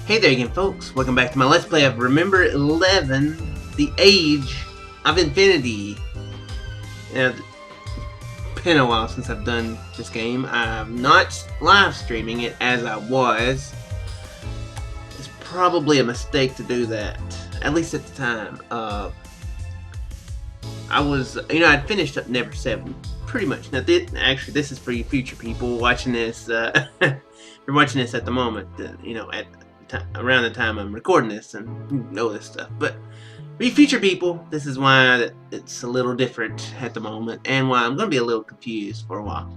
Hey there again, folks. Welcome back to my Let's Play of Remember 11, The Age of Infinity. Now, it's been a while since I've done this game. I'm not live streaming it as I was. It's probably a mistake to do that, at least at the time. I'd finished up Never11, pretty much. Now, actually, this is for you future people watching this. You're watching this at the moment, around the time I'm recording this and know this stuff. But for you future people, this is why it's a little different at the moment and why I'm going to be a little confused for a while.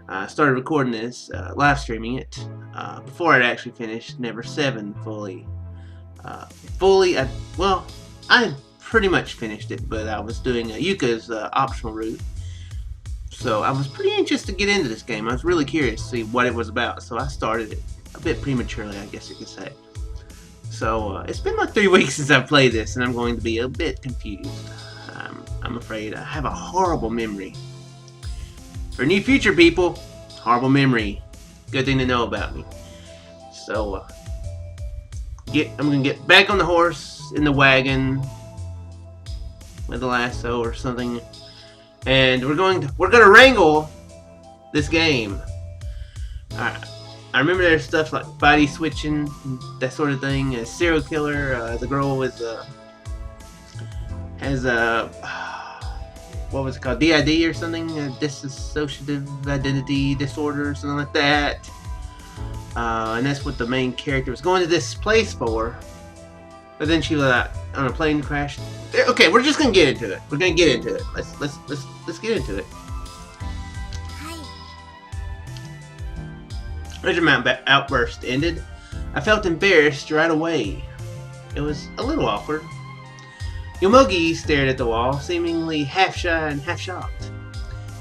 I started recording this, live streaming it, before I'd actually finished Never11 fully. I had pretty much finished it, but I was doing Yuka's optional route. So I was pretty anxious to get into this game. I was really curious to see what it was about, so I started it a bit prematurely, I guess you could say. So it's been like 3 weeks since I've played this, and I'm going to be a bit confused. I'm afraid I have a horrible memory. For new future people, horrible memory. Good thing to know about me. So I'm going to get back on the horse, in the wagon, with a lasso or something. And we're gonna wrangle this game. I remember there's stuff like body switching, that sort of thing. A serial killer. The girl has what was it called? DID or something? Dissociative identity disorder or something like that. And that's what the main character was going to this place for. But then she was on a plane crash. Okay, we're just gonna get into it. We're gonna get into it. Let's get into it. As my outburst ended, I felt embarrassed right away. It was a little awkward. Yomogi stared at the wall, seemingly half shy and half shocked.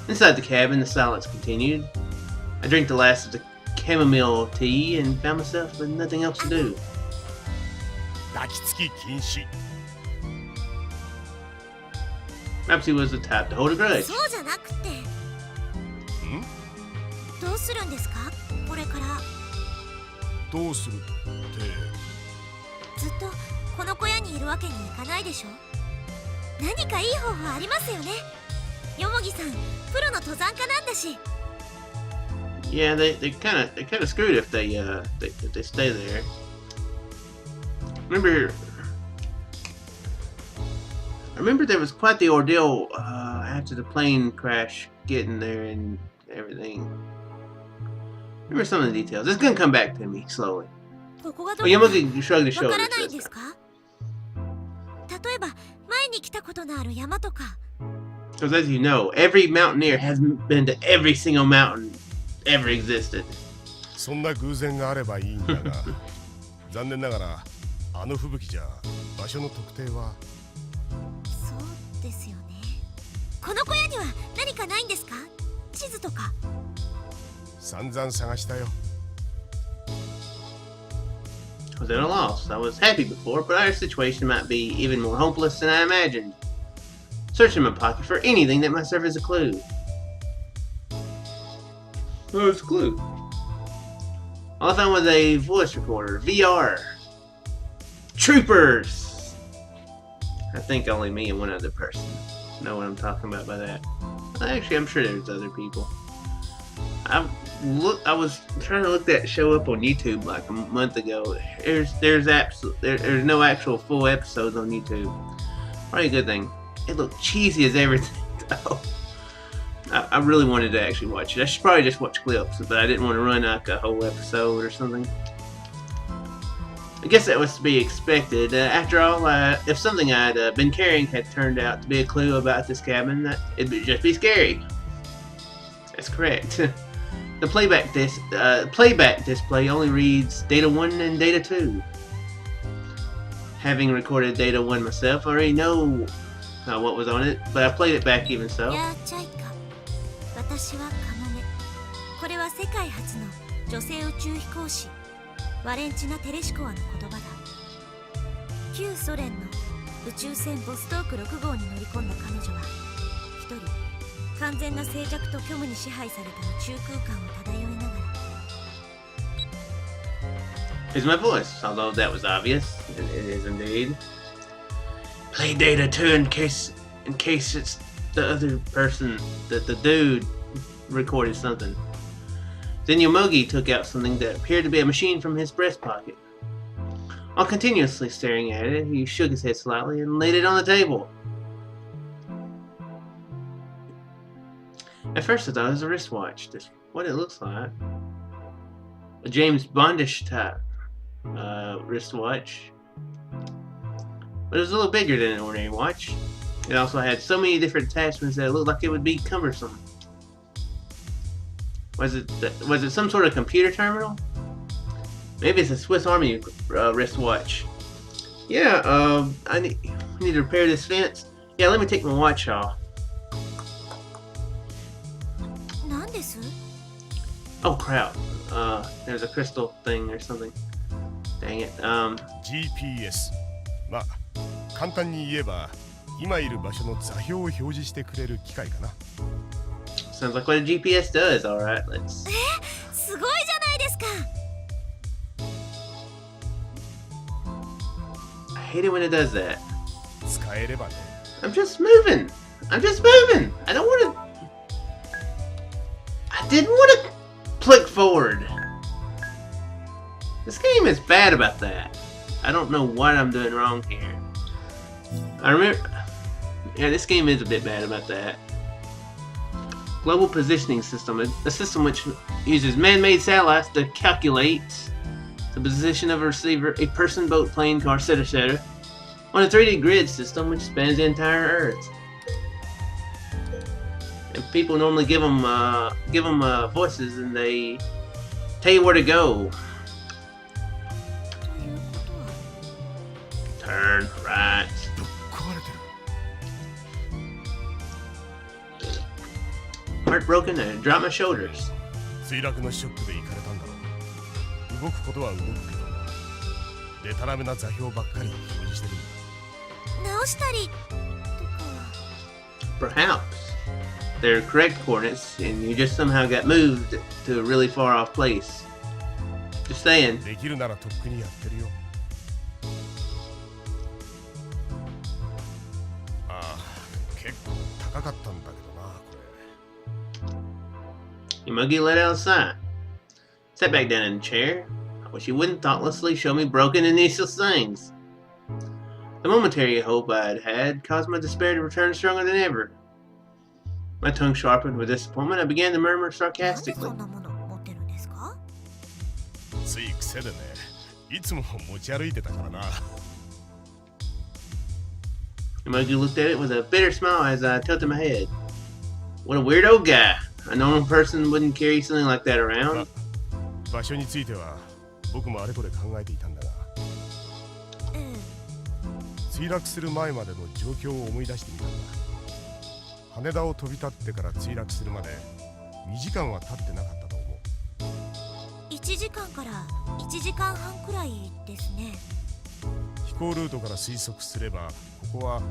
Inside the cabin, the silence continued. I drank the last of the chamomile tea and found myself with nothing else to do. Perhaps he was the type to hold a grudge. Yeah, they kind of screwed if they stay there. I remember there was quite the ordeal after the plane crash, getting there and everything. I remember some of the details. It's gonna come back to me slowly. Well, Yomogi shrugged his shoulders. Because as you know, every mountaineer has been to every single mountain ever existed. I was at a loss. I was happy before, but our situation might be even more hopeless than I imagined. Searching my pocket for anything that might serve as a clue. Oh, it's a clue. All I found was a voice recorder. VR. Troopers! I think only me and one other person know what I'm talking about by that. Actually, I'm sure there's other people. I was trying to look that show up on YouTube like a month ago. There's no actual full episodes on YouTube. Probably a good thing. It looked cheesy as everything though. I really wanted to actually watch it. I should probably just watch clips, but I didn't want to run like a whole episode or something. I guess that was to be expected. After all, if something I'd been carrying had turned out to be a clue about this cabin, it'd just be scary. That's correct. The playback display only reads Data 1 and Data 2. Having recorded Data 1 myself, I already know what was on it, but I played it back even so. is my voice, although that was obvious. It is indeed. Play data 2 in case it's the other person, that the dude recorded something. Then Yomogi took out something that appeared to be a machine from his breast pocket. While continuously staring at it, he shook his head slightly and laid it on the table. At first I thought it was a wristwatch, just what it looks like. A James Bondish type wristwatch. But it was a little bigger than an ordinary watch. It also had so many different attachments that it looked like it would be cumbersome. Was it some sort of computer terminal? Maybe it's a Swiss Army wristwatch. Yeah, I need to repair this fence. Yeah, let me take my watch off. Oh crap. There's a crystal thing or something. Dang it. GPS. まあ、簡単に言えば、今いる場所の座標を表示してくれる機械かな。Sounds like what a GPS does. All right, let's. すごいじゃないですか。I hate it when it does that. 使えればね。I'm just moving. I don't want to. I didn't want to click forward. This game is bad about that. I don't know what I'm doing wrong here. I remember. Yeah, this game is a bit bad about that. Global Positioning System, a system which uses man-made satellites to calculate the position of a receiver, a person, boat, plane, car, etc. on a 3D grid system which spans the entire Earth. And people normally give them voices, and they tell you where to go. Turn right. Heart broken and I dropped my shoulders. 墜落のショックで行かれたんだろう。動くことは動くけど、デタラメな座標ばっかり表示してるんだ。直したりとか。Perhaps they're correct coordinates, and you just somehow got moved to a really far off place. Just saying. できるならとっくにやってるよ。ああ、結構高かったんだけどな、これ。Yomogi let out a sigh. Sat back down in the chair. I wish you wouldn't thoughtlessly show me broken and useless things. The momentary hope I had had caused my despair to return stronger than ever. My tongue sharpened with disappointment. I began to murmur sarcastically. つい癖でね、いつも持ち歩いてたからな。Yomogi looked at it with a bitter smile as I tilted my head. What a weirdo guy. A normal person wouldn't carry something like that around. 場所については僕もあれこれ考えていたんだが、墜落する前までの状況を思い出してみたんだ。羽田を飛び立ってから墜落するまで2時間は経ってなかったと思う。1時間から1時間半くらいですね。飛行ルートから推測すれば、ここは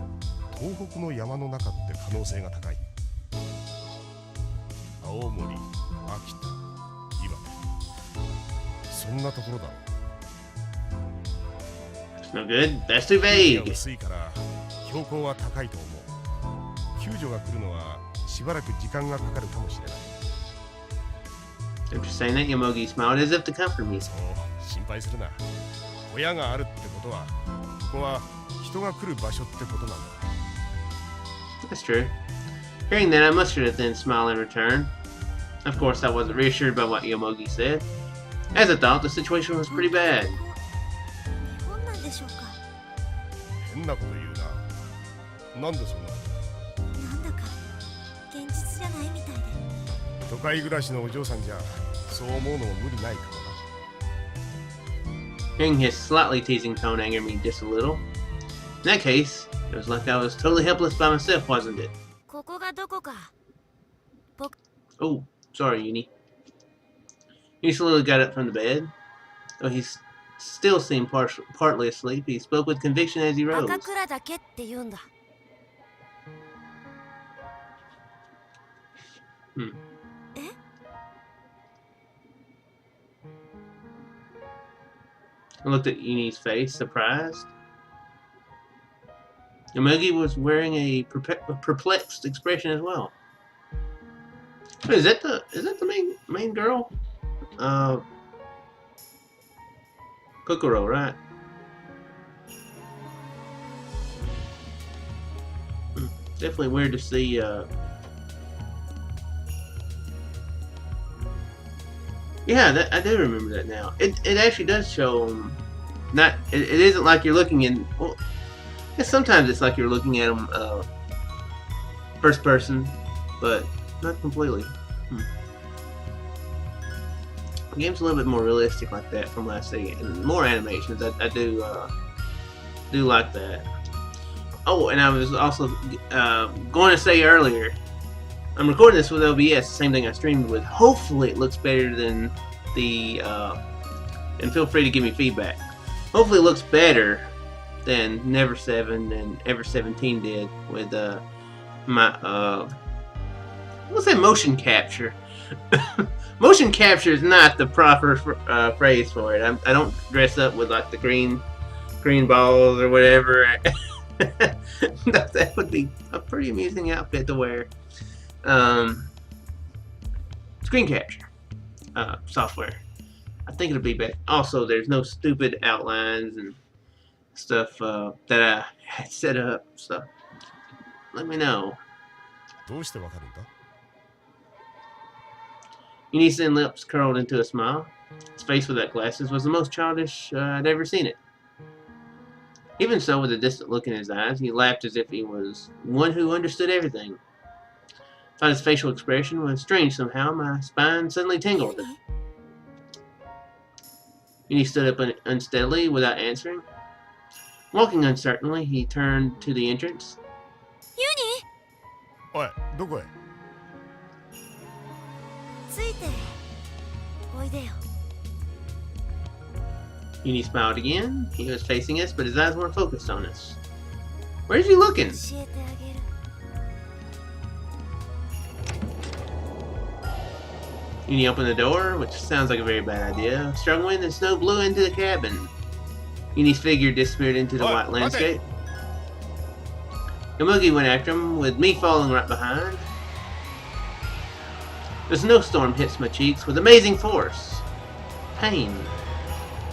東北の山の中って可能性が高い。青森、秋田、岩手、そんなところだろう。It's no good. That's too vague. 薄いから標高は高いと思う。救助が来るのはしばらく時間がかかるかもしれない。After saying that, Yomogi smiled as if to comfort me. そう、心配するな。親があるってことは、ここは人が来る場所ってことなんだ。That's true. Hearing that, I mustered a thin smile in return. Of course, I wasn't reassured by what Yomogi said. As I thought, the situation was pretty bad. 日本なんでしょうか。変なこと言うな。なんでそんなこと。なんだか現実じゃないみたいで。都会暮らしのお嬢さんじゃそう思うのも無理ないかもな。Hearing his slightly teasing tone angered me just a little. In that case, it was like I was totally helpless by myself, wasn't it? ここがどこか。Oh, sorry, Uni. He slowly got up from the bed. Though he still seemed partly asleep, he spoke with conviction as he rose. 赤倉だけって言うんだ。I looked at Uni's face, surprised. Yomugi was wearing a perplexed expression as well. Wait, is that the main girl? Kokoro, right? Definitely weird to see. Yeah, I do remember that now. It actually does show. Not it isn't like you're looking in. Well, yeah, sometimes it's like you're looking at them first person, but not completely. The game's a little bit more realistic like that from what I see, and more animations. I do like that. Oh, and I was also going to say earlier, I'm recording this with OBS, the same thing I streamed with. Hopefully it looks better than the, and feel free to give me feedback. Hopefully it looks better than Never 7 and Ever 17 did with my, let's say motion capture. Motion capture is not the proper phrase for it. I don't dress up with like the green balls or whatever. That would be a pretty amusing outfit to wear. Screen capture software. I think it'll be better. Also, there's no stupid outlines and stuff that I had set up. So let me know. Uni's thin lips curled into a smile. His face without glasses was the most childish I'd ever seen it. Even so, with a distant look in his eyes, he laughed as if he was one who understood everything. Thought his facial expression was strange somehow. My spine suddenly tingled. Uni stood up unsteadily without answering. Walking uncertainly, he turned to the entrance. Uni? Oi, どこへ? ついておいでよ。 Uni smiled again. He was facing us, but his eyes weren't focused on us. Where's he looking? 教えてあげる。 Uni opened the door, which sounds like a very bad idea. Strong wind and snow blew into the cabin. Uni's figure disappeared into the white landscape. Yomugi went after him, with me following right behind. The snowstorm hits my cheeks with amazing force. Pain.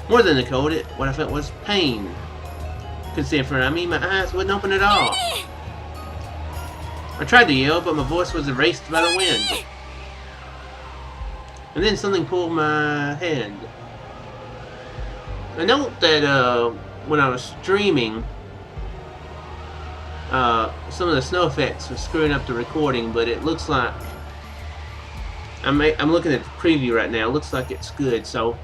More than the cold, what I felt was pain. Could see in front of me, my eyes wouldn't open at all. I tried to yell, but my voice was erased by the wind. And then something pulled my hand. I note that when I was streaming, some of the snow effects were screwing up the recording, but it looks like I'm looking at the preview right now. It looks like it's good, so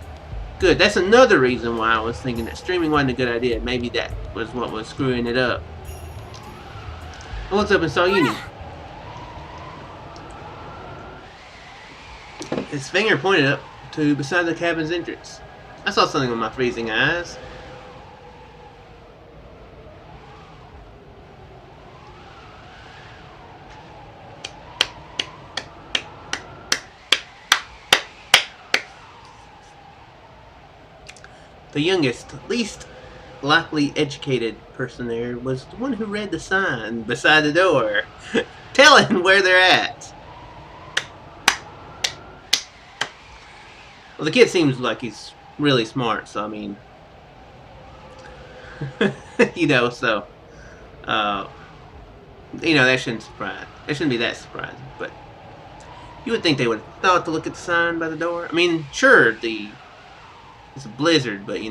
good. That's another reason why I was thinking that streaming wasn't a good idea. Maybe that was what was screwing it up. I looked up and saw Uni. His finger pointed up to beside the cabin's entrance. I saw something with my freezing eyes. The youngest, least likely educated person there was the one who read the sign beside the door, telling where they're at. Well, the kid seems like he's really smart, so I mean, you know, so, you know, that shouldn't surprise. It shouldn't be that surprising, but you would think they would have thought to look at the sign by the door. I mean, sure, it's a blizzard, but you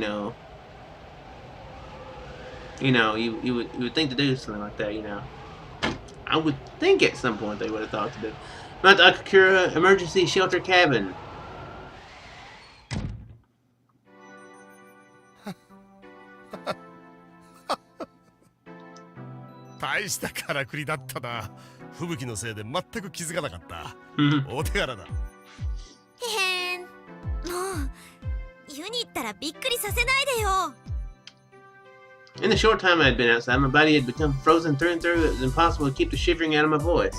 would think to do something like that, you know. I would think at some point they would have thought to do. Mount Akakura Emergency Shelter Cabin.へへん。もうユニったらびっくりさせないでよ。 In the short time I had been outside, my body had become frozen through and through. It was impossible to keep the shivering out of my voice.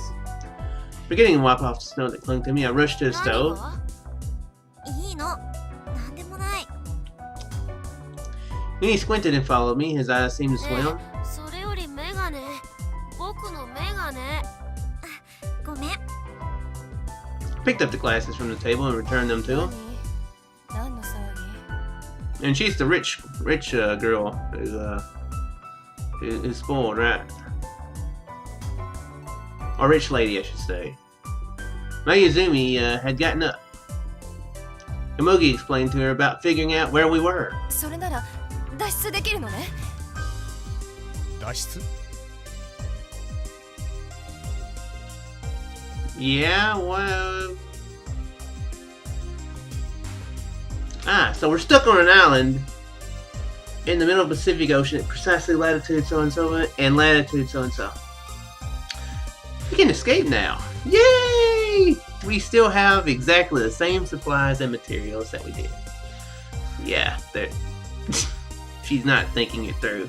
Forgetting to wipe off the snow that clung to me, I rushed to the stove. いいの。なんでもない。When he squinted and followed me, his eyes seemed to swim. それよりメガネ僕のメガネごめん Picked up the glasses from the table and returned them to him. 何の騒ぎ And she's the rich girl who's spoiled, right? Or rich lady, I should say. Mayuzumi had gotten up. Yomogi explained to her about figuring out where we were. それなら脱出できるのね 脱出 Yeah, well... so we're stuck on an island in the middle of the Pacific Ocean at precisely latitude so-and-so and latitude so-and-so. We can escape now. Yay! We still have exactly the same supplies and materials that we did. Yeah, she's not thinking it through.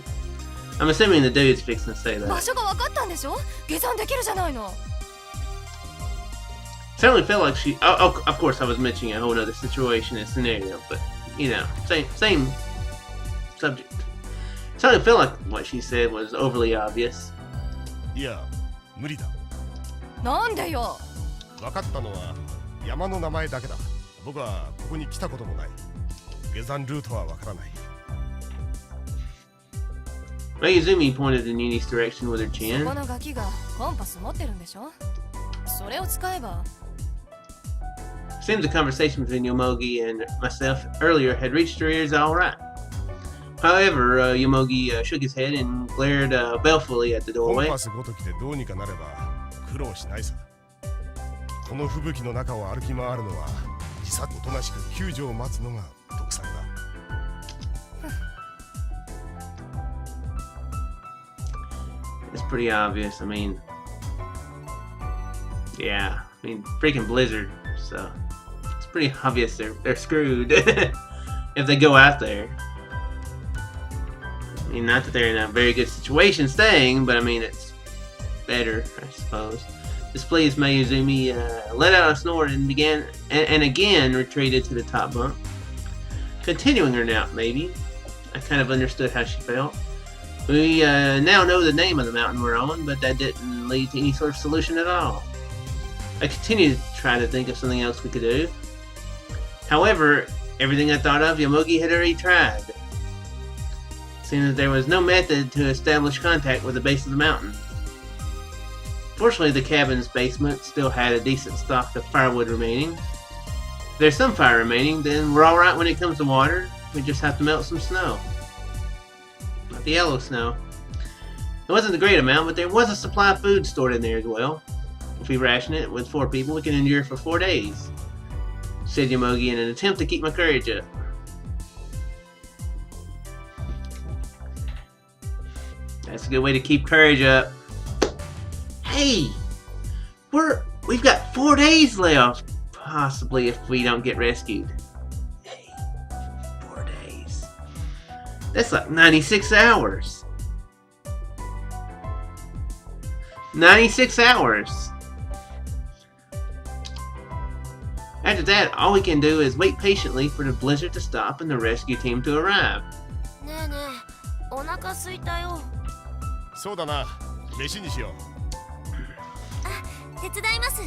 I'm assuming the dude's fixing to say 場 that. 所が分かったんでしょ下山できるじゃないの Certainly felt like she... Oh, of course, I was mentioning a whole other situation and scenario, but, you know, same subject. Certainly felt like what she said was overly obvious. いや無理だなんでよ分かったのは山の名前だけだ僕はここに来たこともない下山ルートは分からない Mayuzumi pointed in Nini's direction with her こ chin. のガキがコンパス持ってるんでしょそれを使えば Seems the conversation between Yomogi and myself earlier had reached her ears all right. However, Yomogi shook his head and glared balefully at the コン doorway. パスごときでどうにかなれば苦労しないさこの吹雪の中を歩き回るのは自殺おとなしく救助を待つのが特産だ It's pretty obvious. I mean, yeah. I mean, freaking Blizzard. So it's pretty obvious they're screwed if they go out there. I mean, not that they're in a very good situation staying, but I mean it's better, I suppose. Displeased, Mayuzumi let out a snort and began and again retreated to the top bunk, continuing her nap. Maybe I kind of understood how she felt. We now know the name of the mountain we're on, but that didn't lead to any sort of solution at all. I continued to try to think of something else we could do. However, everything I thought of, Yomogi had already tried. Seemed that there was no method to establish contact with the base of the mountain. Fortunately, the cabin's basement still had a decent stock of firewood remaining. If there's some fire remaining, then we're alright when it comes to water. We just have to melt some snow. Not the yellow snow. It wasn't a great amount, but there was a supply of food stored in there as well. If we ration it with 4 people, we can endure for 4 days, said Yomogi in an attempt to keep my courage up. That's a good way to keep courage up. Hey! We've got 4 days left, possibly, if we don't get rescued. Hey, 4 days. That's like 96 hours. 96 hours. After that, all we can do is wait patiently for the blizzard to stop and the rescue team to arrive. ねえねえお腹空いたよそうだな飯にしよ手伝いますう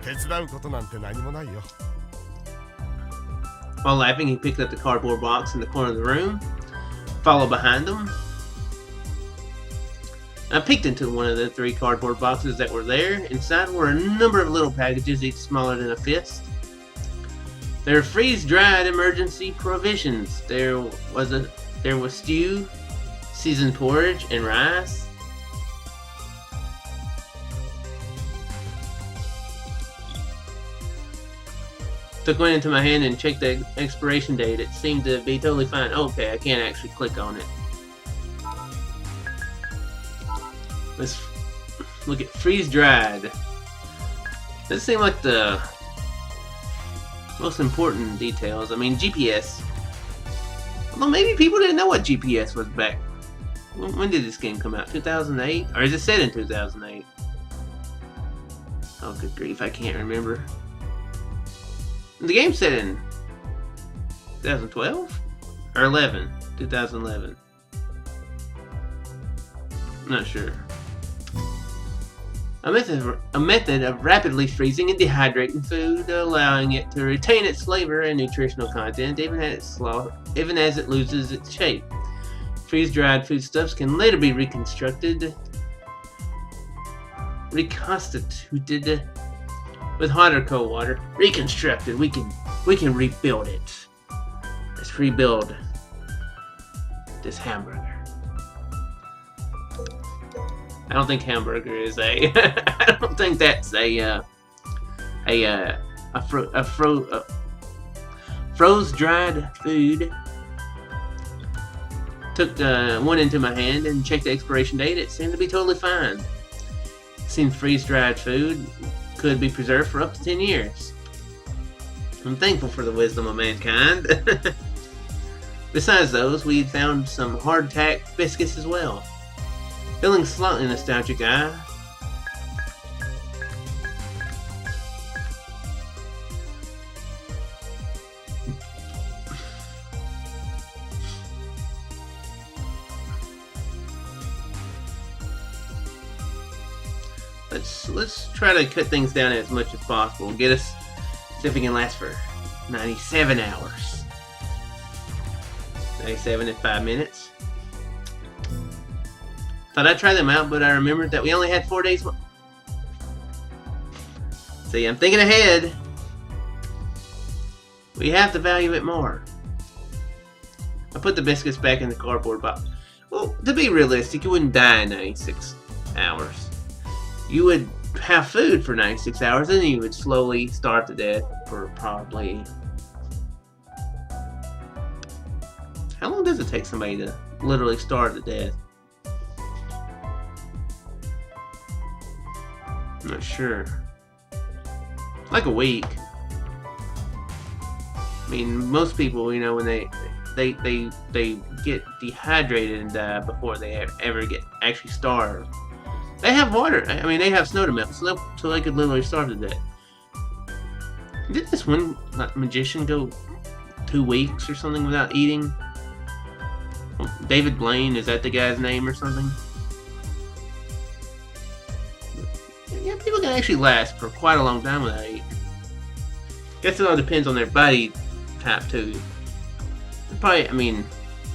手伝うことなんて何もないよ While laughing, he picked up the cardboard box in the corner of the room, followed behind them. I peeked into one of the 3 cardboard boxes that were there. Inside were a number of little packages, each smaller than a fist. They were freeze-dried emergency provisions. There was stew, seasoned porridge, and rice. Took one into my hand and checked the expiration date. It seemed to be totally fine. Okay, I can't actually click on it. Let's look at freeze-dried. Doesn't seem like the most important details. I mean, GPS. Although maybe people didn't know what GPS was back. When did this game come out? 2008? Or is it set in 2008? Oh, good grief, I can't remember. The game's set in 2012? Or 11. 2011. I'm not sure. A method of rapidly freezing and dehydrating food, allowing it to retain its flavor and nutritional content even as it loses its shape. Freeze-dried foodstuffs can later be reconstituted with hot or cold water. Reconstructed. We can rebuild it. Let's rebuild this hamburger. I don't think hamburger is a. I don't think that's froze dried food. Took one into my hand and checked the expiration date. It seemed to be totally fine. Seems freeze dried food could be preserved for up to 10 years. I'm thankful for the wisdom of mankind. Besides those, we found some hardtack biscuits as well. Feeling slightly nostalgic, Let's try to cut things down as much as possible. Get us, see if we can last for 97 hours. 97 in 5 minutes. Thought I'd try them out, but I remembered that we only had 4 days. See, I'm thinking ahead. We have to value it more. I put the biscuits back in the cardboard box. Well, to be realistic, you wouldn't die in 96 hours. You would have food for 96 hours, and then you would slowly starve to death for probably... How long does it take somebody to literally starve to death? I'm not sure. Like a week. I mean, most people, you know, when they get dehydrated and die before they ever get actually starved. They have water. I mean, they have snow to melt, so they could literally starve to death. Did this one magician go 2 weeks or something without eating? David Blaine, is that the guy's name or something? Yeah, people can actually last for quite a long time without eating. Guess it all depends on their body type too. Probably, I mean,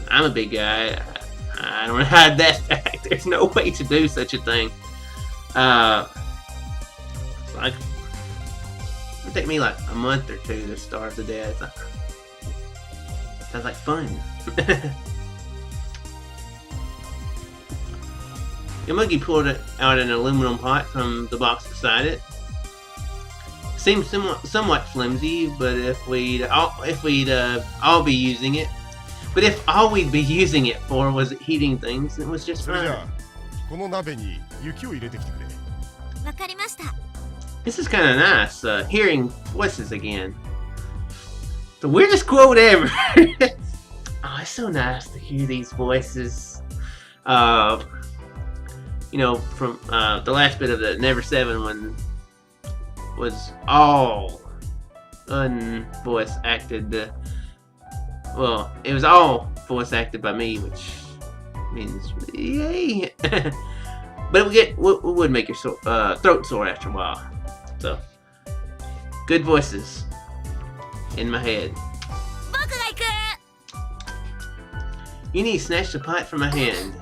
I'm a big guy. I don't hide that fact. There's no way to do such a thing. Like, it'd take me like a month or 2 to starve to death. Sounds like fun. Yomugi pulled out an aluminum pot from the box beside it. Seemed somewhat flimsy, but if we'd all be using it. But if all we'd be using it for was heating things, it was just fine. This is kind of nice, hearing voices again. The weirdest quote ever. Oh, it's so nice to hear these voices. You know, from the last bit of the Never 7 one was all unvoice acted. Well, it was all voice acted by me, which means yay. But it would make your throat sore after a while. So, good voices in my head. Uni snatched the pot from my hand.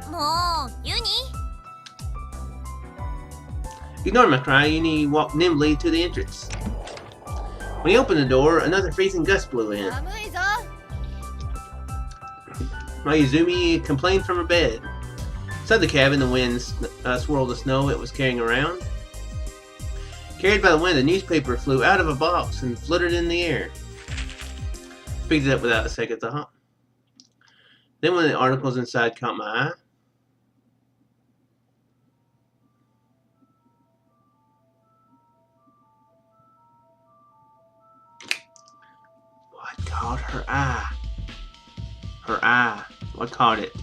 Ignoring my cry, Uni walked nimbly to the entrance. When he opened the door, another freezing gust blew in. Mayuzumi complained from her bed. Inside the cabin, the wind swirled the snow it was carrying around. Carried by the wind, a newspaper flew out of a box and fluttered in the air. Picked it up without a second thought. Then one of the articles inside caught my eye. What caught her eye? Her eye. What caught it?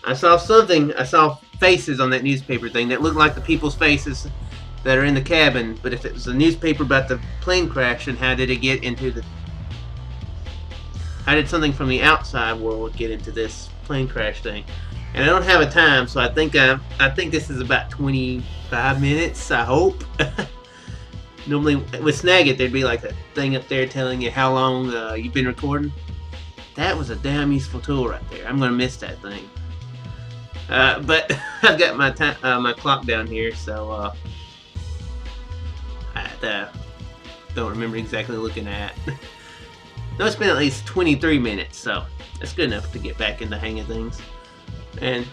I saw something. I saw faces on that newspaper thing that looked like the people's faces that are in the cabin. But if it was a newspaper about the plane crash, and how did it get into the... I did something from the outside world get into this plane crash thing, and I don't have a time, so I think this is about 25 minutes. I hope. Normally with Snagit, there'd be like a thing up there telling you how long you've been recording. That was a damn useful tool right there. I'm gonna miss that thing. But I've got my my clock down here, so I don't remember exactly looking at. No, it's been at least 23 minutes, so that's good enough to get back in the hang of things. And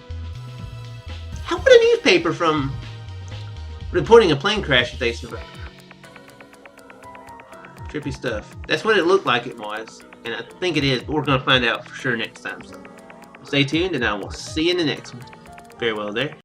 how would a newspaper from reporting a plane crash if they survived? Trippy stuff. That's what it looked like it was, and I think it is, but we're going to find out for sure next time. So stay tuned, and I will see you in the next one. Farewell there.